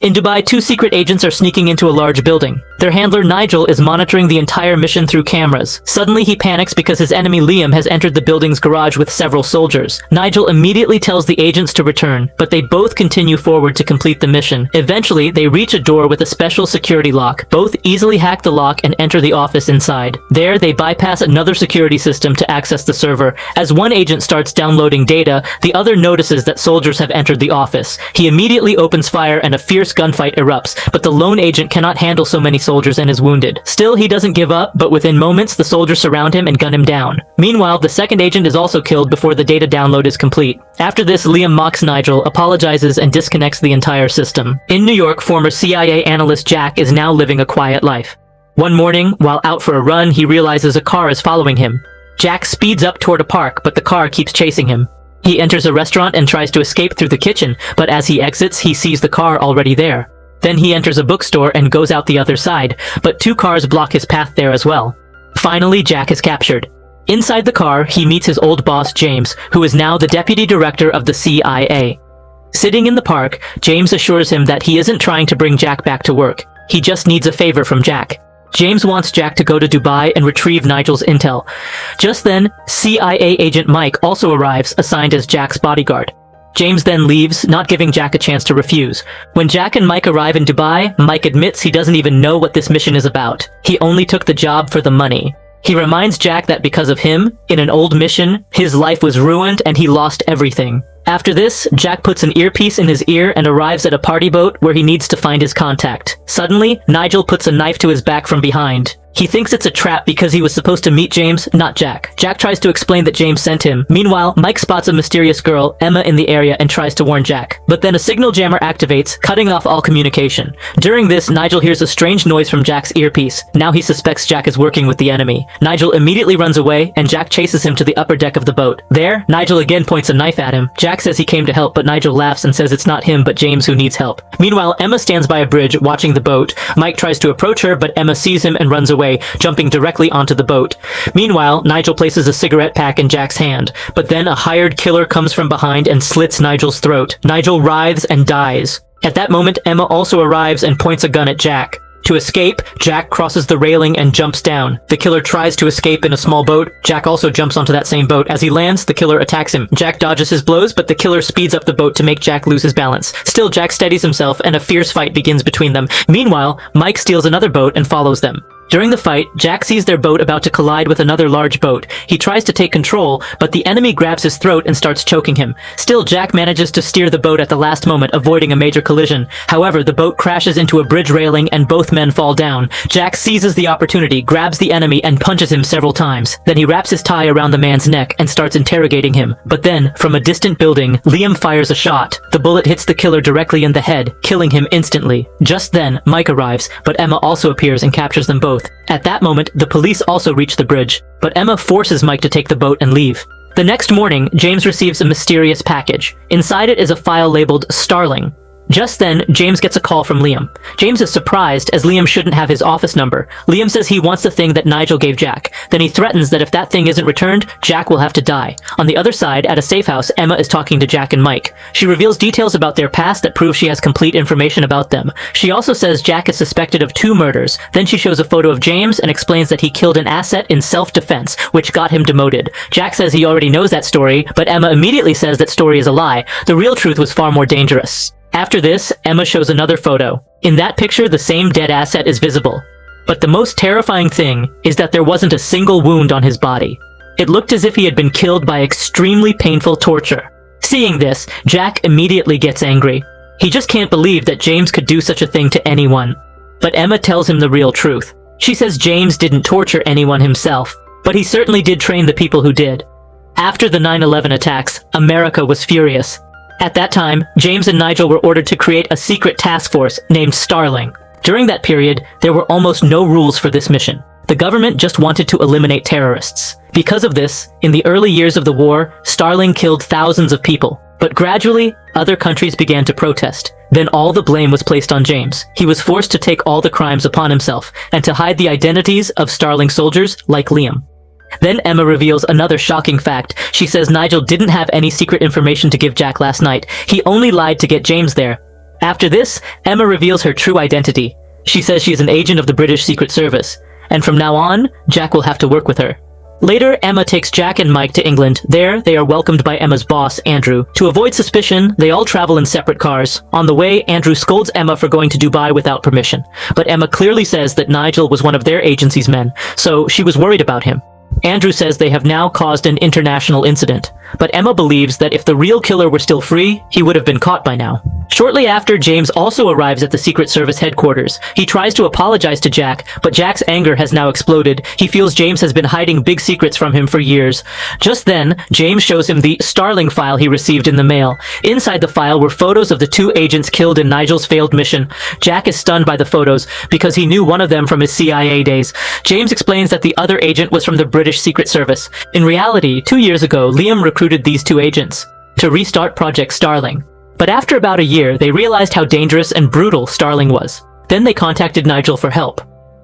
In Dubai, two secret agents are sneaking into a large building. Their handler, Nigel, is monitoring the entire mission through cameras. Suddenly, he panics because his enemy, Liam, has entered the building's garage with several soldiers. Nigel immediately tells the agents to return, but they both continue forward to complete the mission. Eventually, they reach a door with a special security lock. Both easily hack the lock and enter the office inside. There, they bypass another security system to access the server. As one agent starts downloading data, the other notices that soldiers have entered the office. He immediately opens fire and a fierce gunfight erupts, but the lone agent cannot handle so many soldiers and is wounded. Still, he doesn't give up, but within moments, the soldiers surround him and gun him down. Meanwhile, the second agent is also killed before the data download is complete. After this, Liam mocks Nigel, apologizes, and disconnects the entire system. In New York, former CIA analyst Jack is now living a quiet life. One morning, while out for a run, he realizes a car is following him. Jack speeds up toward a park, but the car keeps chasing him. He enters a restaurant and tries to escape through the kitchen, but as he exits, he sees the car already there. Then he enters a bookstore and goes out the other side, but two cars block his path there as well. Finally, Jack is captured. Inside the car, he meets his old boss, James, who is now the deputy director of the CIA. Sitting in the park, James assures him that he isn't trying to bring Jack back to work. He just needs a favor from Jack. James wants Jack to go to Dubai and retrieve Nigel's intel. Just then, CIA agent Mike also arrives, assigned as Jack's bodyguard. James then leaves, not giving Jack a chance to refuse. When Jack and Mike arrive in Dubai, Mike admits he doesn't even know what this mission is about. He only took the job for the money. He reminds Jack that because of him, in an old mission, his life was ruined and he lost everything. After this, Jack puts an earpiece in his ear and arrives at a party boat where he needs to find his contact. Suddenly, Nigel puts a knife to his back from behind. He thinks it's a trap because he was supposed to meet James, not Jack. Jack tries to explain that James sent him. Meanwhile, Mike spots a mysterious girl, Emma, in the area and tries to warn Jack. But then a signal jammer activates, cutting off all communication. During this, Nigel hears a strange noise from Jack's earpiece. Now he suspects Jack is working with the enemy. Nigel immediately runs away, and Jack chases him to the upper deck of the boat. There, Nigel again points a knife at him. Jack says he came to help, but Nigel laughs and says it's not him but James who needs help. Meanwhile, Emma stands by a bridge, watching the boat. Mike tries to approach her, but Emma sees him and runs away, jumping directly onto the boat. Meanwhile, Nigel places a cigarette pack in Jack's hand, but then a hired killer comes from behind and slits Nigel's throat. Nigel writhes and dies. At that moment, Emma also arrives and points a gun at Jack. To escape, Jack crosses the railing and jumps down. The killer tries to escape in a small boat. Jack also jumps onto that same boat. As he lands, the killer attacks him. Jack dodges his blows, but the killer speeds up the boat to make Jack lose his balance. Still, Jack steadies himself, and a fierce fight begins between them. Meanwhile, Mike steals another boat and follows them. During the fight, Jack sees their boat about to collide with another large boat. He tries to take control, but the enemy grabs his throat and starts choking him. Still, Jack manages to steer the boat at the last moment, avoiding a major collision. However, the boat crashes into a bridge railing and both men fall down. Jack seizes the opportunity, grabs the enemy, and punches him several times. Then he wraps his tie around the man's neck and starts interrogating him. But then, from a distant building, Liam fires a shot. The bullet hits the killer directly in the head, killing him instantly. Just then, Mike arrives, but Emma also appears and captures them both. At that moment, the police also reach the bridge, but Emma forces Mike to take the boat and leave. The next morning, James receives a mysterious package. Inside it is a file labeled Starling. Just then, James gets a call from Liam. James is surprised, as Liam shouldn't have his office number. Liam says he wants the thing that Nigel gave Jack. Then he threatens that if that thing isn't returned, Jack will have to die. On the other side, at a safe house, Emma is talking to Jack and Mike. She reveals details about their past that prove she has complete information about them. She also says Jack is suspected of 2 murders. Then she shows a photo of James and explains that he killed an asset in self-defense, which got him demoted. Jack says he already knows that story, but Emma immediately says that story is a lie. The real truth was far more dangerous. After this, Emma shows another photo. In that picture, the same dead asset is visible. But the most terrifying thing is that there wasn't a single wound on his body. It looked as if he had been killed by extremely painful torture. Seeing this, Jack immediately gets angry. He just can't believe that James could do such a thing to anyone. But Emma tells him the real truth. She says James didn't torture anyone himself, but he certainly did train the people who did. After the 9/11 attacks, America was furious. At that time, James and Nigel were ordered to create a secret task force named Starling. During that period, there were almost no rules for this mission. The government just wanted to eliminate terrorists. Because of this, in the early years of the war, Starling killed thousands of people. But gradually, other countries began to protest. Then all the blame was placed on James. He was forced to take all the crimes upon himself, and to hide the identities of Starling soldiers like Liam. Then Emma reveals another shocking fact. She says Nigel didn't have any secret information to give Jack last night. He only lied to get James there. After this, Emma reveals her true identity. She says she's an agent of the British Secret Service, and from now on, Jack will have to work with her. Later, Emma takes Jack and Mike to England. There, they are welcomed by Emma's boss, Andrew. To avoid suspicion, they all travel in separate cars. On the way, Andrew scolds Emma for going to Dubai without permission. But Emma clearly says that Nigel was one of their agency's men, so she was worried about him. Andrew says they have now caused an international incident, but Emma believes that if the real killer were still free, he would have been caught by now. Shortly after, James also arrives at the Secret Service headquarters. He tries to apologize to Jack, but Jack's anger has now exploded. He feels James has been hiding big secrets from him for years. Just then, James shows him the Starling file he received in the mail. Inside the file were photos of the 2 agents killed in Nigel's failed mission. Jack is stunned by the photos because he knew one of them from his CIA days. James explains that the other agent was from the British Secret Service. In reality, 2 years ago, Liam recruited these 2 agents to restart Project Starling. But after about a year, they realized how dangerous and brutal Starling was. Then they contacted Nigel for help.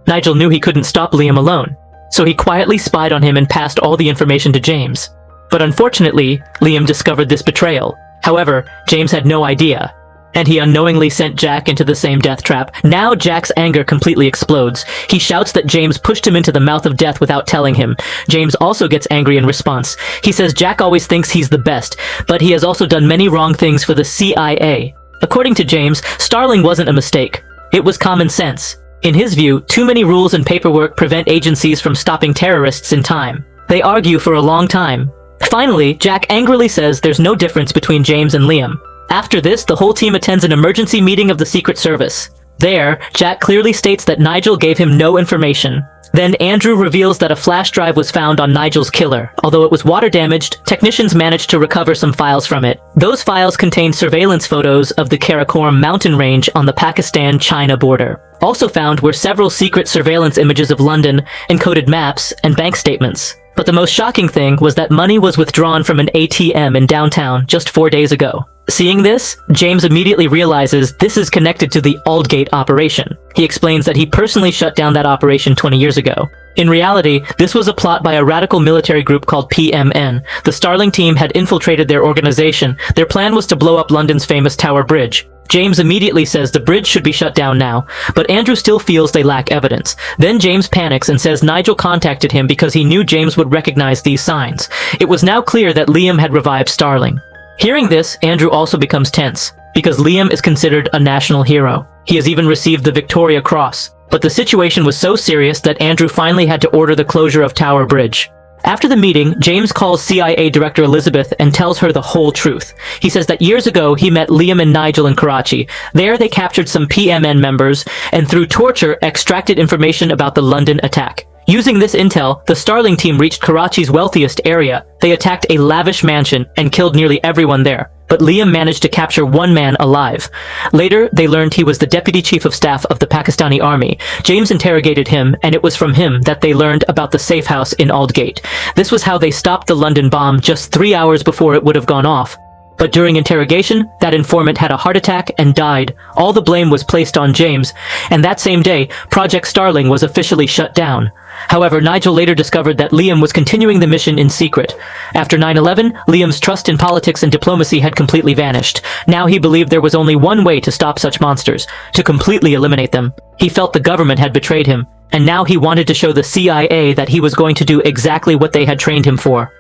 Nigel knew he couldn't stop Liam alone, so he quietly spied on him and passed all the information to James. But unfortunately, Liam discovered this betrayal. However, James had no idea, and he unknowingly sent Jack into the same death trap. Now Jack's anger completely explodes. He shouts that James pushed him into the mouth of death without telling him. James also gets angry in response. He says Jack always thinks he's the best, but he has also done many wrong things for the CIA. According to James, Starling wasn't a mistake. It was common sense. In his view, too many rules and paperwork prevent agencies from stopping terrorists in time. They argue for a long time. Finally, Jack angrily says there's no difference between James and Liam. After this, the whole team attends an emergency meeting of the Secret Service. There, Jack clearly states that Nigel gave him no information. Then Andrew reveals that a flash drive was found on Nigel's killer. Although it was water damaged, technicians managed to recover some files from it. Those files contained surveillance photos of the Karakoram mountain range on the Pakistan-China border. Also found were several secret surveillance images of London, encoded maps, and bank statements. But the most shocking thing was that money was withdrawn from an ATM in downtown just 4 days ago. Seeing this, James immediately realizes this is connected to the Aldgate operation. He explains that he personally shut down that operation 20 years ago. In reality, this was a plot by a radical military group called PMN. The Starling team had infiltrated their organization. Their plan was to blow up London's famous Tower Bridge. James immediately says the bridge should be shut down now, but Andrew still feels they lack evidence. Then James panics and says Nigel contacted him because he knew James would recognize these signs. It was now clear that Liam had revived Starling. Hearing this, Andrew also becomes tense, because Liam is considered a national hero. He has even received the Victoria Cross. But the situation was so serious that Andrew finally had to order the closure of Tower Bridge. After the meeting, James calls CIA Director Elizabeth and tells her the whole truth. He says that years ago he met Liam and Nigel in Karachi. There they captured some PMN members and through torture extracted information about the London attack. Using this intel, the Starling team reached Karachi's wealthiest area. They attacked a lavish mansion and killed nearly everyone there. But Liam managed to capture one man alive. Later, they learned he was the deputy chief of staff of the Pakistani army. James interrogated him, and it was from him that they learned about the safe house in Aldgate. This was how they stopped the London bomb just 3 hours before it would have gone off. But during interrogation, that informant had a heart attack and died. All the blame was placed on James, and that same day, Project Starling was officially shut down. However, Nigel later discovered that Liam was continuing the mission in secret. After 9/11, Liam's trust in politics and diplomacy had completely vanished. Now he believed there was only one way to stop such monsters, to completely eliminate them. He felt the government had betrayed him, and now he wanted to show the CIA that he was going to do exactly what they had trained him for.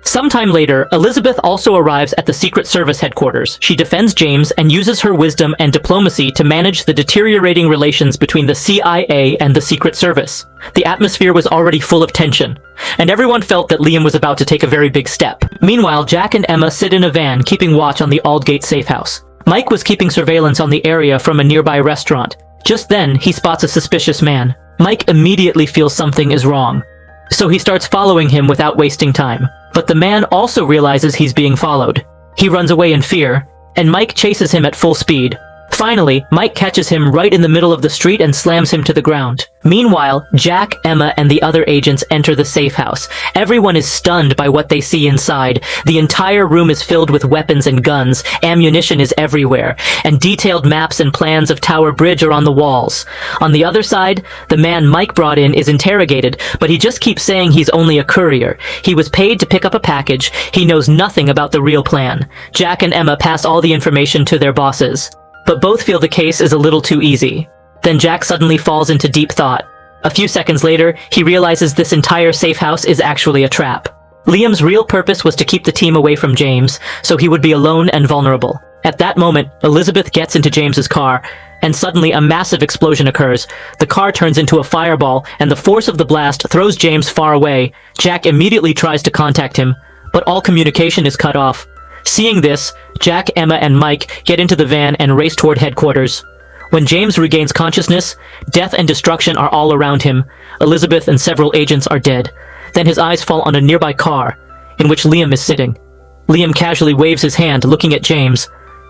Sometime later, Elizabeth also arrives at the Secret Service headquarters. She defends James and uses her wisdom and diplomacy to manage the deteriorating relations between the CIA and the Secret Service. The atmosphere was already full of tension, and everyone felt that Liam was about to take a very big step. Meanwhile, Jack and Emma sit in a van keeping watch on the Aldgate safe house. Mike was keeping surveillance on the area from a nearby restaurant. Just then, he spots a suspicious man. Mike immediately feels something is wrong, so he starts following him without wasting time. But the man also realizes he's being followed. He runs away in fear, and Mike chases him at full speed. Finally, Mike catches him right in the middle of the street and slams him to the ground. Meanwhile, Jack, Emma, and the other agents enter the safe house. Everyone is stunned by what they see inside. The entire room is filled with weapons and guns, ammunition is everywhere, and detailed maps and plans of Tower Bridge are on the walls. On the other side, the man Mike brought in is interrogated, but he just keeps saying he's only a courier. He was paid to pick up a package. He knows nothing about the real plan. Jack and Emma pass all the information to their bosses. but both feel the case is a little too easy. Then Jack suddenly falls into deep thought. A few seconds later, he realizes this entire safe house is actually a trap. Liam's real purpose was to keep the team away from James, so he would be alone and vulnerable. At that moment, Elizabeth gets into James's car, and suddenly a massive explosion occurs. The car turns into a fireball, and the force of the blast throws James far away. Jack immediately tries to contact him, but all communication is cut off. Seeing this, Jack, Emma, and Mike get into the van and race toward headquarters. When James regains consciousness, death and destruction are all around him. Elizabeth and several agents are dead. Then his eyes fall on a nearby car, in which Liam is sitting. Liam casually waves his hand, looking at James,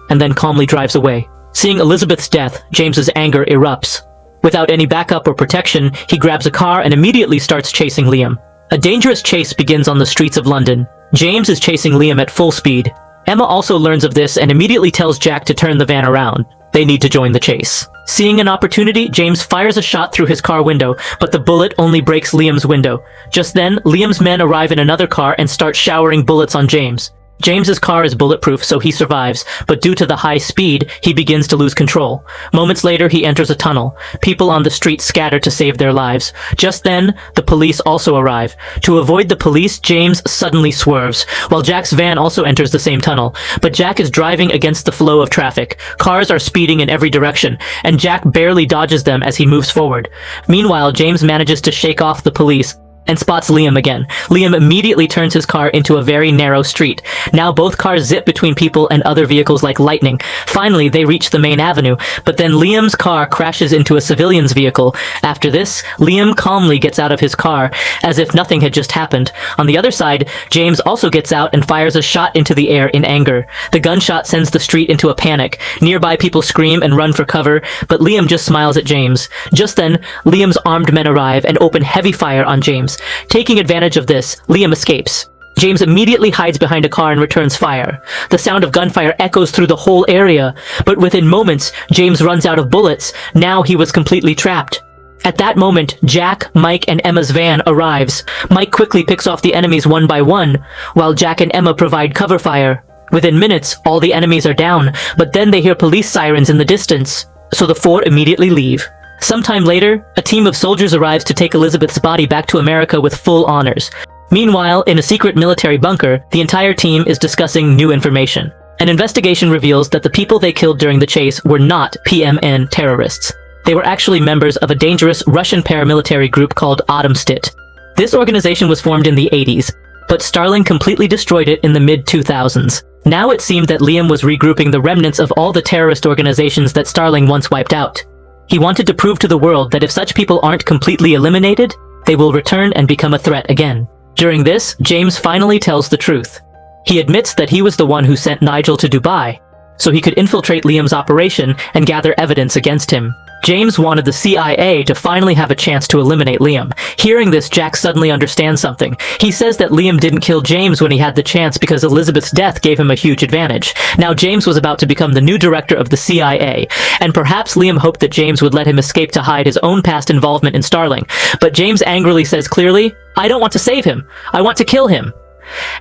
and then calmly drives away. Seeing Elizabeth's death, James's anger erupts. Without any backup or protection, he grabs a car and immediately starts chasing Liam. A dangerous chase begins on the streets of London. James is chasing Liam at full speed. Emma also learns of this and immediately tells Jack to turn the van around. They need to join the chase. Seeing an opportunity, James fires a shot through his car window, but the bullet only breaks Liam's window. Just then, Liam's men arrive in another car and start showering bullets on James. James's car is bulletproof, so he survives, but due to the high speed, he begins to lose control. Moments later, he enters a tunnel. People on the street scatter to save their lives. Just then, the police also arrive. To avoid the police, James suddenly swerves, while Jack's van also enters the same tunnel. But Jack is driving against the flow of traffic. Cars are speeding in every direction, and Jack barely dodges them as he moves forward. Meanwhile, James manages to shake off the police and spots Liam again. Liam immediately turns his car into a very narrow street. Now both cars zip between people and other vehicles like lightning. Finally, they reach the main avenue, but then Liam's car crashes into a civilian's vehicle. After this, Liam calmly gets out of his car, as if nothing had just happened. On the other side, James also gets out and fires a shot into the air in anger. The gunshot sends the street into a panic. Nearby people scream and run for cover, but Liam just smiles at James. Just then, Liam's armed men arrive and open heavy fire on James. Taking advantage of this, Liam escapes. James immediately hides behind a car and returns fire. The sound of gunfire echoes through the whole area, but within moments, James runs out of bullets. Now he was completely trapped. At that moment, Jack, Mike, and Emma's van arrives. Mike quickly picks off the enemies one by one, while Jack and Emma provide cover fire. Within minutes, all the enemies are down, but then they hear police sirens in the distance, so the four immediately leave. Sometime later, a team of soldiers arrives to take Elizabeth's body back to America with full honors. Meanwhile, in a secret military bunker, the entire team is discussing new information. An investigation reveals that the people they killed during the chase were not PMN terrorists. They were actually members of a dangerous Russian paramilitary group called Atomstit. This organization was formed in the 80s, but Starling completely destroyed it in the mid-2000s. Now it seemed that Liam was regrouping the remnants of all the terrorist organizations that Starling once wiped out. He wanted to prove to the world that if such people aren't completely eliminated, they will return and become a threat again. During this, James finally tells the truth. He admits that he was the one who sent Nigel to Dubai, so he could infiltrate Liam's operation and gather evidence against him. James wanted the CIA to finally have a chance to eliminate Liam. Hearing this, Jack suddenly understands something. He says that Liam didn't kill James when he had the chance because Elizabeth's death gave him a huge advantage. Now James was about to become the new director of the CIA, and perhaps Liam hoped that James would let him escape to hide his own past involvement in Starling. But James angrily says clearly, "I don't want to save him. I want to kill him."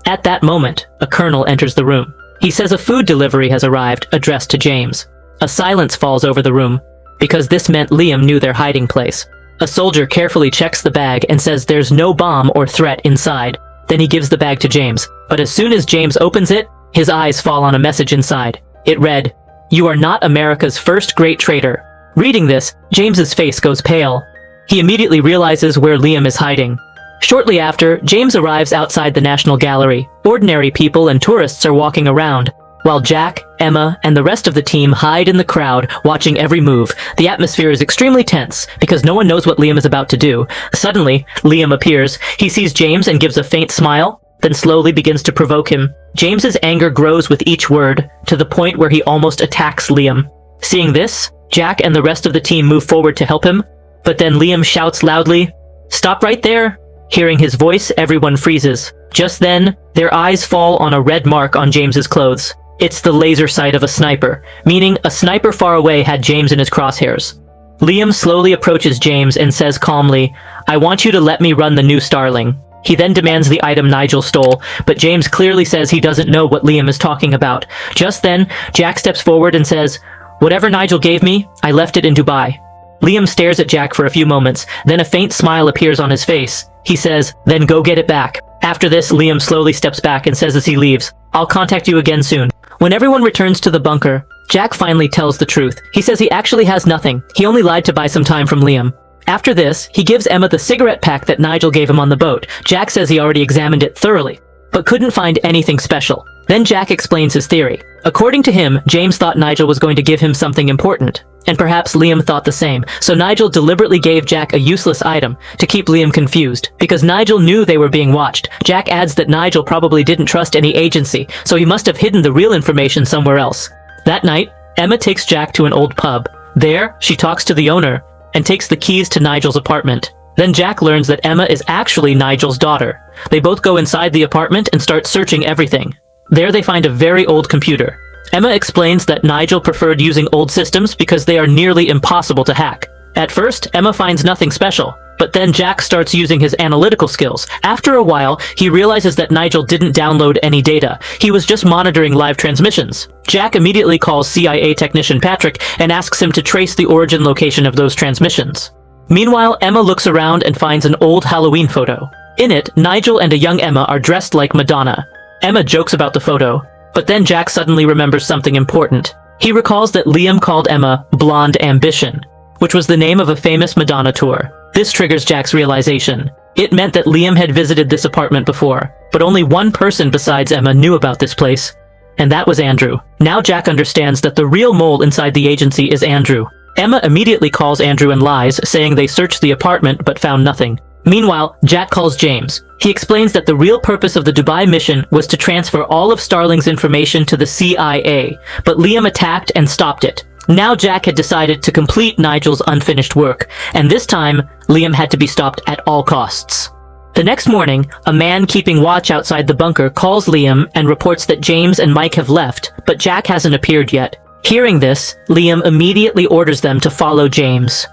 At that moment, a colonel enters the room. He says a food delivery has arrived, addressed to James. A silence falls over the room, because this meant Liam knew their hiding place. A soldier carefully checks the bag and says there's no bomb or threat inside. Then he gives the bag to James. But as soon as James opens it, his eyes fall on a message inside. It read, "You are not America's first great traitor." Reading this, James's face goes pale. He immediately realizes where Liam is hiding. Shortly after, James arrives outside the National Gallery. Ordinary people and tourists are walking around, while Jack, Emma, and the rest of the team hide in the crowd, watching every move. The atmosphere is extremely tense, because no one knows what Liam is about to do. Suddenly, Liam appears. He sees James and gives a faint smile, then slowly begins to provoke him. James's anger grows with each word, to the point where he almost attacks Liam. Seeing this, Jack and the rest of the team move forward to help him, but then Liam shouts loudly, "Stop right there!" Hearing his voice, everyone freezes. Just then, their eyes fall on a red mark on James's clothes. It's the laser sight of a sniper, meaning a sniper far away had James in his crosshairs. Liam slowly approaches James and says calmly, "I want you to let me run the new Starling." He then demands the item Nigel stole, but James clearly says he doesn't know what Liam is talking about. Just then, Jack steps forward and says, "Whatever Nigel gave me, I left it in Dubai." Liam stares at Jack for a few moments, then a faint smile appears on his face. He says, "Then go get it back." After this, Liam slowly steps back and says as he leaves, "I'll contact you again soon." When everyone returns to the bunker, Jack finally tells the truth. He says he actually has nothing. He only lied to buy some time from Liam. After this, he gives Emma the cigarette pack that Nigel gave him on the boat. Jack says he already examined it thoroughly, but couldn't find anything special. Then Jack explains his theory. According to him, James thought Nigel was going to give him something important, and perhaps Liam thought the same. So Nigel deliberately gave Jack a useless item to keep Liam confused, because Nigel knew they were being watched. Jack adds that Nigel probably didn't trust any agency, so he must have hidden the real information somewhere else. That night, Emma takes Jack to an old pub. There, she talks to the owner and takes the keys to Nigel's apartment. Then Jack learns that Emma is actually Nigel's daughter. They both go inside the apartment and start searching everything. There they find a very old computer. Emma explains that Nigel preferred using old systems because they are nearly impossible to hack. At first, Emma finds nothing special, but then Jack starts using his analytical skills. After a while, he realizes that Nigel didn't download any data. He was just monitoring live transmissions. Jack immediately calls CIA technician Patrick and asks him to trace the origin location of those transmissions. Meanwhile, Emma looks around and finds an old Halloween photo. In it, Nigel and a young Emma are dressed like Madonna. Emma jokes about the photo, but then Jack suddenly remembers something important. He recalls that Liam called Emma Blonde Ambition, which was the name of a famous Madonna tour. This triggers Jack's realization. It meant that Liam had visited this apartment before, but only one person besides Emma knew about this place, and that was Andrew. Now Jack understands that the real mole inside the agency is Andrew. Emma immediately calls Andrew and lies, saying they searched the apartment but found nothing. Meanwhile, Jack calls James. He explains that the real purpose of the Dubai mission was to transfer all of Starling's information to the CIA, but Liam attacked and stopped it. Now Jack had decided to complete Nigel's unfinished work, and this time, Liam had to be stopped at all costs. The next morning, a man keeping watch outside the bunker calls Liam and reports that James and Mike have left, but Jack hasn't appeared yet. Hearing this, Liam immediately orders them to follow James.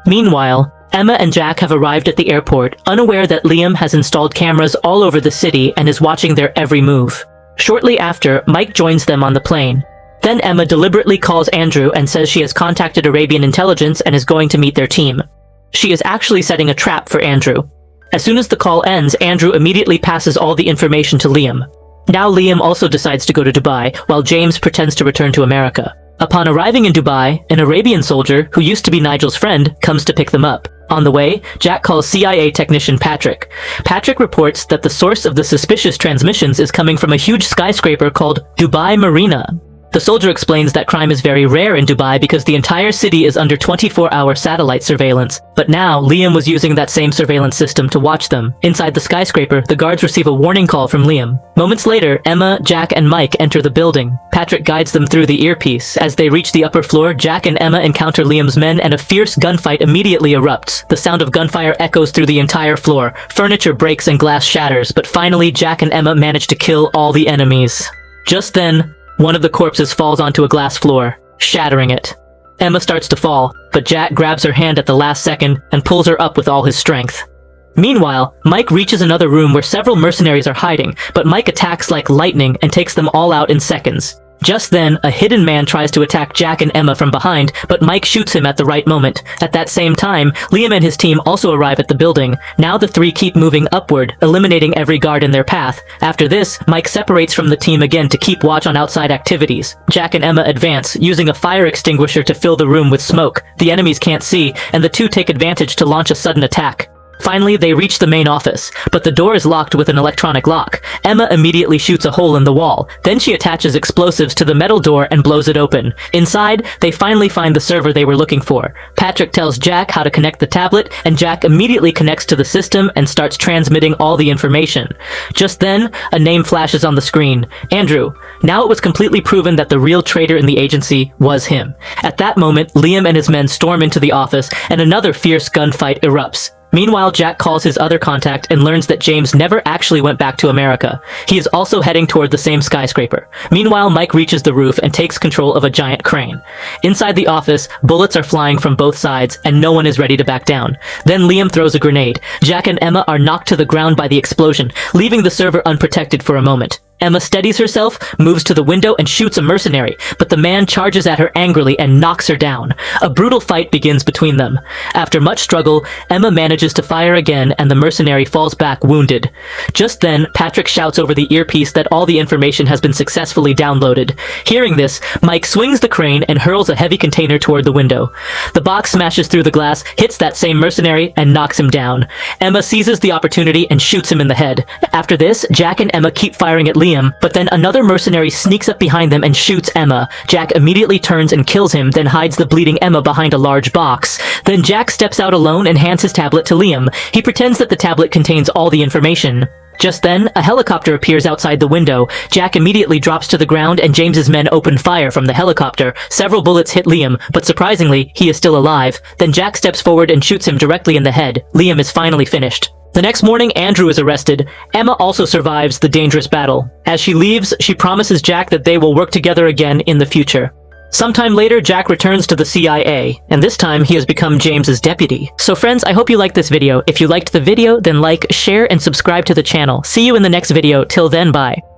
Meanwhile, Emma and Jack have arrived at the airport, unaware that Liam has installed cameras all over the city and is watching their every move. Shortly after, Mike joins them on the plane. Then Emma deliberately calls Andrew and says she has contacted Arabian intelligence and is going to meet their team. She is actually setting a trap for Andrew. As soon as the call ends, Andrew immediately passes all the information to Liam. Now Liam also decides to go to Dubai, while James pretends to return to America. Upon arriving in Dubai, an Arabian soldier, who used to be Nigel's friend, comes to pick them up. On the way, Jack calls CIA technician Patrick. Patrick reports that the source of the suspicious transmissions is coming from a huge skyscraper called Dubai Marina. The soldier explains that crime is very rare in Dubai because the entire city is under 24-hour satellite surveillance. But now, Liam was using that same surveillance system to watch them. Inside the skyscraper, the guards receive a warning call from Liam. Moments later, Emma, Jack, and Mike enter the building. Patrick guides them through the earpiece. As they reach the upper floor, Jack and Emma encounter Liam's men and a fierce gunfight immediately erupts. The sound of gunfire echoes through the entire floor. Furniture breaks and glass shatters, but finally Jack and Emma manage to kill all the enemies. Just then, one of the corpses falls onto a glass floor, shattering it. Emma starts to fall, but Jack grabs her hand at the last second and pulls her up with all his strength. Meanwhile, Mike reaches another room where several mercenaries are hiding, but Mike attacks like lightning and takes them all out in seconds. Just then, a hidden man tries to attack Jack and Emma from behind, but Mike shoots him at the right moment. At that same time, Liam and his team also arrive at the building. Now the three keep moving upward, eliminating every guard in their path. After this, Mike separates from the team again to keep watch on outside activities. Jack and Emma advance, using a fire extinguisher to fill the room with smoke. The enemies can't see, and the two take advantage to launch a sudden attack. Finally, they reach the main office, but the door is locked with an electronic lock. Emma immediately shoots a hole in the wall. Then she attaches explosives to the metal door and blows it open. Inside, they finally find the server they were looking for. Patrick tells Jack how to connect the tablet, and Jack immediately connects to the system and starts transmitting all the information. Just then, a name flashes on the screen. Andrew. Now it was completely proven that the real traitor in the agency was him. At that moment, Liam and his men storm into the office, and another fierce gunfight erupts. Meanwhile, Jack calls his other contact and learns that James never actually went back to America. He is also heading toward the same skyscraper. Meanwhile, Mike reaches the roof and takes control of a giant crane. Inside the office, bullets are flying from both sides and no one is ready to back down. Then Liam throws a grenade. Jack and Emma are knocked to the ground by the explosion, leaving the server unprotected for a moment. Emma steadies herself, moves to the window, and shoots a mercenary, but the man charges at her angrily and knocks her down. A brutal fight begins between them. After much struggle, Emma manages to fire again and the mercenary falls back wounded. Just then, Patrick shouts over the earpiece that all the information has been successfully downloaded. Hearing this, Mike swings the crane and hurls a heavy container toward the window. The box smashes through the glass, hits that same mercenary, and knocks him down. Emma seizes the opportunity and shoots him in the head. After this, Jack and Emma keep firing at Liam, but then another mercenary sneaks up behind them and shoots Emma. Jack immediately turns and kills him, then hides the bleeding Emma behind a large box. Then Jack steps out alone and hands his tablet to Liam. He pretends that the tablet contains all the information. Just then, a helicopter appears outside the window. Jack immediately drops to the ground and James's men open fire from the helicopter. Several bullets hit Liam, but surprisingly, he is still alive. Then Jack steps forward and shoots him directly in the head. Liam is finally finished. The next morning, Andrew is arrested. Emma also survives the dangerous battle. As she leaves, she promises Jack that they will work together again in the future. Sometime later, Jack returns to the CIA, and this time he has become James's deputy. So friends, I hope you liked this video. If you liked the video, then like, share, and subscribe to the channel. See you in the next video. Till then, bye.